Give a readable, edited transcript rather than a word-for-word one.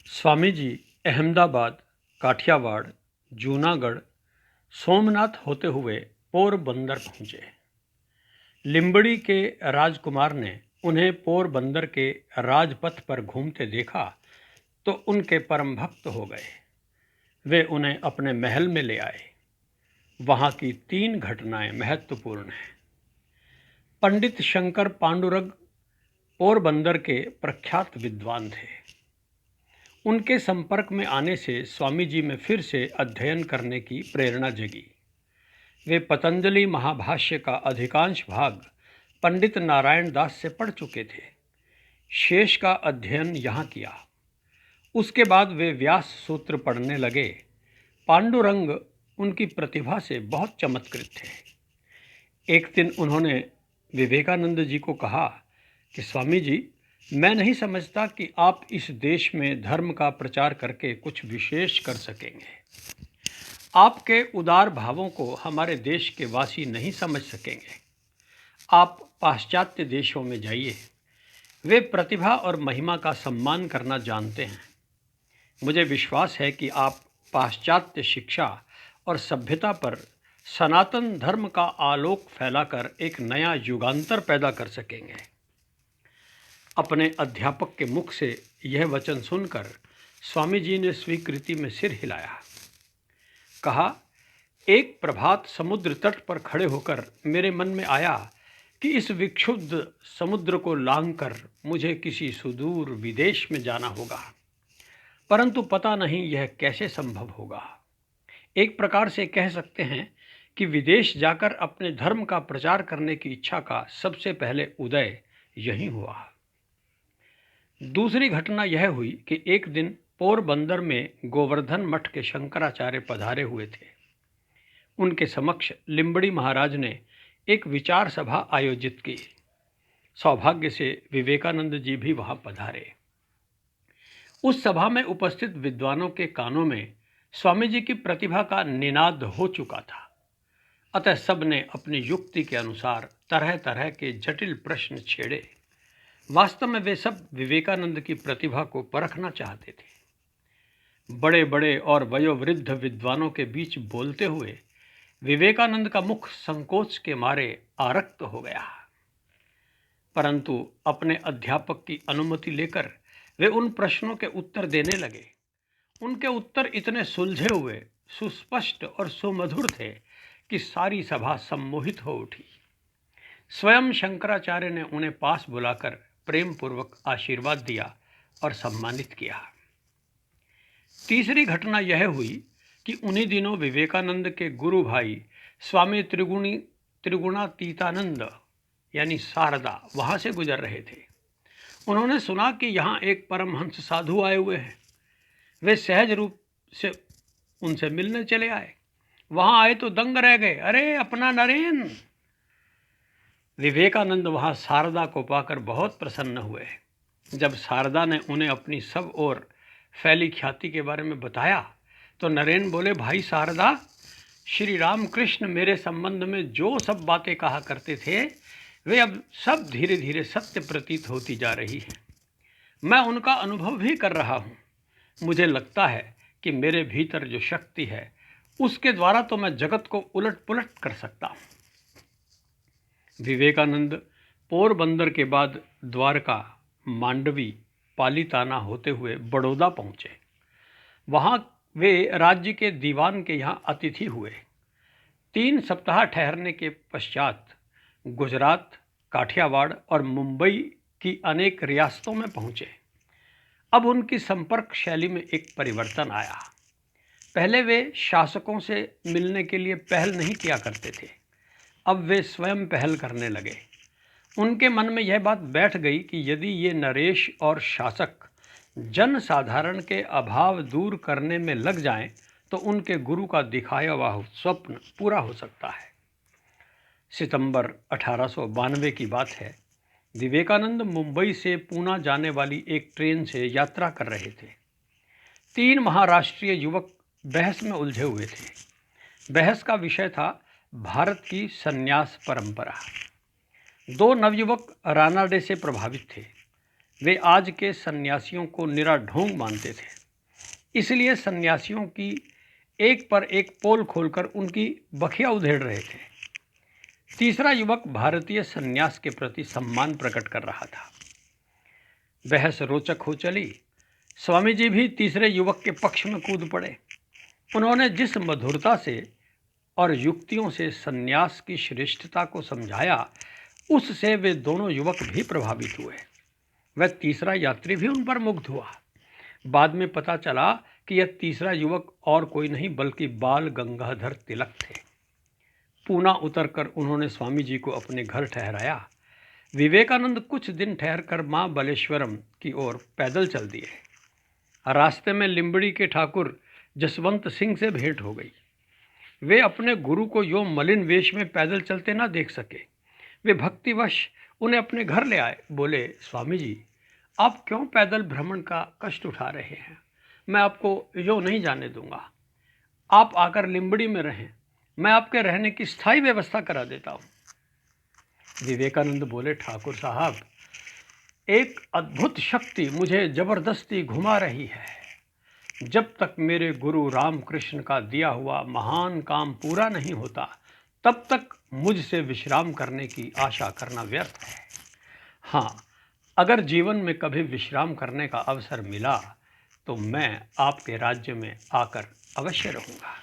स्वामी जी अहमदाबाद, काठियावाड़, जूनागढ़, सोमनाथ होते हुए पोरबंदर पहुँचे। लिम्बड़ी के राजकुमार ने उन्हें पोरबंदर के राजपथ पर घूमते देखा तो उनके परम भक्त हो गए। वे उन्हें अपने महल में ले आए। वहाँ की 3 घटनाएं महत्वपूर्ण हैं। पंडित शंकर पांडुरंग पोरबंदर के प्रख्यात विद्वान थे। उनके संपर्क में आने से स्वामी जी में फिर से अध्ययन करने की प्रेरणा जगी। वे पतंजलि महाभाष्य का अधिकांश भाग पंडित नारायण दास से पढ़ चुके थे। शेष का अध्ययन यहाँ किया। उसके बाद वे व्यास सूत्र पढ़ने लगे। पांडुरंग उनकी प्रतिभा से बहुत चमत्कृत थे। एक दिन उन्होंने विवेकानंद जी को कहा कि स्वामी जी, मैं नहीं समझता कि आप इस देश में धर्म का प्रचार करके कुछ विशेष कर सकेंगे। आपके उदार भावों को हमारे देश के वासी नहीं समझ सकेंगे। आप पाश्चात्य देशों में जाइए, वे प्रतिभा और महिमा का सम्मान करना जानते हैं। मुझे विश्वास है कि आप पाश्चात्य शिक्षा और सभ्यता पर सनातन धर्म का आलोक फैलाकर एक नया युगांतर पैदा कर सकेंगे। अपने अध्यापक के मुख से यह वचन सुनकर स्वामी जी ने स्वीकृति में सिर हिलाया। कहा, एक प्रभात समुद्र तट पर खड़े होकर मेरे मन में आया कि इस विक्षुब्ध समुद्र को लांघकर मुझे किसी सुदूर विदेश में जाना होगा, परंतु पता नहीं यह कैसे संभव होगा। एक प्रकार से कह सकते हैं कि विदेश जाकर अपने धर्म का प्रचार करने की इच्छा का सबसे पहले उदय यहीं हुआ। दूसरी घटना यह हुई कि एक दिन पोरबंदर में गोवर्धन मठ के शंकराचार्य पधारे हुए थे। उनके समक्ष लिम्बड़ी महाराज ने एक विचार सभा आयोजित की। सौभाग्य से विवेकानंद जी भी वहां पधारे। उस सभा में उपस्थित विद्वानों के कानों में स्वामी जी की प्रतिभा का निनाद हो चुका था। अतः सब ने अपनी युक्ति के अनुसार तरह तरह के जटिल प्रश्न छेड़े। वास्तव में वे सब विवेकानंद की प्रतिभा को परखना चाहते थे। बड़े बड़े और वयोवृद्ध विद्वानों के बीच बोलते हुए विवेकानंद का मुख संकोच के मारे आरक्त हो गया, परंतु अपने अध्यापक की अनुमति लेकर वे उन प्रश्नों के उत्तर देने लगे। उनके उत्तर इतने सुलझे हुए, सुस्पष्ट और सुमधुर थे कि सारी सभा सम्मोहित हो उठी। स्वयं शंकराचार्य ने उन्हें पास बुलाकर प्रेम पूर्वक आशीर्वाद दिया और सम्मानित किया। तीसरी घटना यह हुई कि उन्हीं दिनों विवेकानंद के गुरु भाई स्वामी त्रिगुणातीतानंद यानी शारदा वहां से गुजर रहे थे। उन्होंने सुना कि यहाँ एक परमहंस साधु आए हुए हैं। वे सहज रूप से उनसे मिलने चले आए। वहां आए तो दंग रह गए। अरे अपना नरेन! विवेकानंद वहां शारदा को पाकर बहुत प्रसन्न हुए। जब शारदा ने उन्हें अपनी सब ओर फैली ख्याति के बारे में बताया तो नरेन बोले, भाई शारदा, श्री रामकृष्ण मेरे संबंध में जो सब बातें कहा करते थे वे अब सब धीरे धीरे सत्य प्रतीत होती जा रही हैं। मैं उनका अनुभव भी कर रहा हूँ। मुझे लगता है कि मेरे भीतर जो शक्ति है उसके द्वारा तो मैं जगत को उलट पुलट कर सकता हूँ। विवेकानंद पोरबंदर के बाद द्वारका, मांडवी, पालीताना होते हुए बड़ौदा पहुँचे। वहाँ वे राज्य के दीवान के यहाँ अतिथि हुए। 3 सप्ताह ठहरने के पश्चात गुजरात, काठियावाड़ और मुंबई की अनेक रियासतों में पहुँचे। अब उनकी संपर्क शैली में एक परिवर्तन आया। पहले वे शासकों से मिलने के लिए पहल नहीं किया करते थे। अब वे स्वयं पहल करने लगे। उनके मन में यह बात बैठ गई कि यदि ये नरेश और शासक जन साधारण के अभाव दूर करने में लग जाएं तो उनके गुरु का दिखाया हुआ स्वप्न पूरा हो सकता है। सितंबर 1892 की बात है। विवेकानंद मुंबई से पूना जाने वाली एक ट्रेन से यात्रा कर रहे थे। 3 महाराष्ट्रीय युवक बहस में उलझे हुए थे। बहस का विषय था भारत की संन्यास परंपरा। 2 नवयुवक रानाडे से प्रभावित थे। वे आज के सन्यासियों को निरा ढोंग मानते थे। इसलिए सन्यासियों की एक पर एक पोल खोलकर उनकी बखिया उधेड़ रहे थे। तीसरा युवक भारतीय सन्यास के प्रति सम्मान प्रकट कर रहा था। बहस रोचक हो चली। स्वामी जी भी तीसरे युवक के पक्ष में कूद पड़े। उन्होंने जिस मधुरता से और युक्तियों से सन्यास की श्रेष्ठता को समझाया, उससे वे दोनों युवक भी प्रभावित हुए। वह तीसरा यात्री भी उन पर मुग्ध हुआ। बाद में पता चला कि यह तीसरा युवक और कोई नहीं बल्कि बाल गंगाधर तिलक थे। पूना उतरकर उन्होंने स्वामी जी को अपने घर ठहराया। विवेकानंद कुछ दिन ठहरकर मां बलेश्वरम की ओर पैदल चल दिए। रास्ते में लिंबड़ी के ठाकुर जसवंत सिंह से भेंट हो गई। वे अपने गुरु को यो मलिन वेश में पैदल चलते ना देख सके। वे भक्तिवश उन्हें अपने घर ले आए। बोले, स्वामी जी, आप क्यों पैदल भ्रमण का कष्ट उठा रहे हैं? मैं आपको यो नहीं जाने दूंगा। आप आकर लिंबड़ी में रहें, मैं आपके रहने की स्थायी व्यवस्था करा देता हूं। विवेकानंद बोले, ठाकुर साहब, एक अद्भुत शक्ति मुझे जबरदस्ती घुमा रही है। जब तक मेरे गुरु रामकृष्ण का दिया हुआ महान काम पूरा नहीं होता, तब तक मुझसे विश्राम करने की आशा करना व्यर्थ है। हाँ, अगर जीवन में कभी विश्राम करने का अवसर मिला तो मैं आपके राज्य में आकर अवश्य रहूँगा।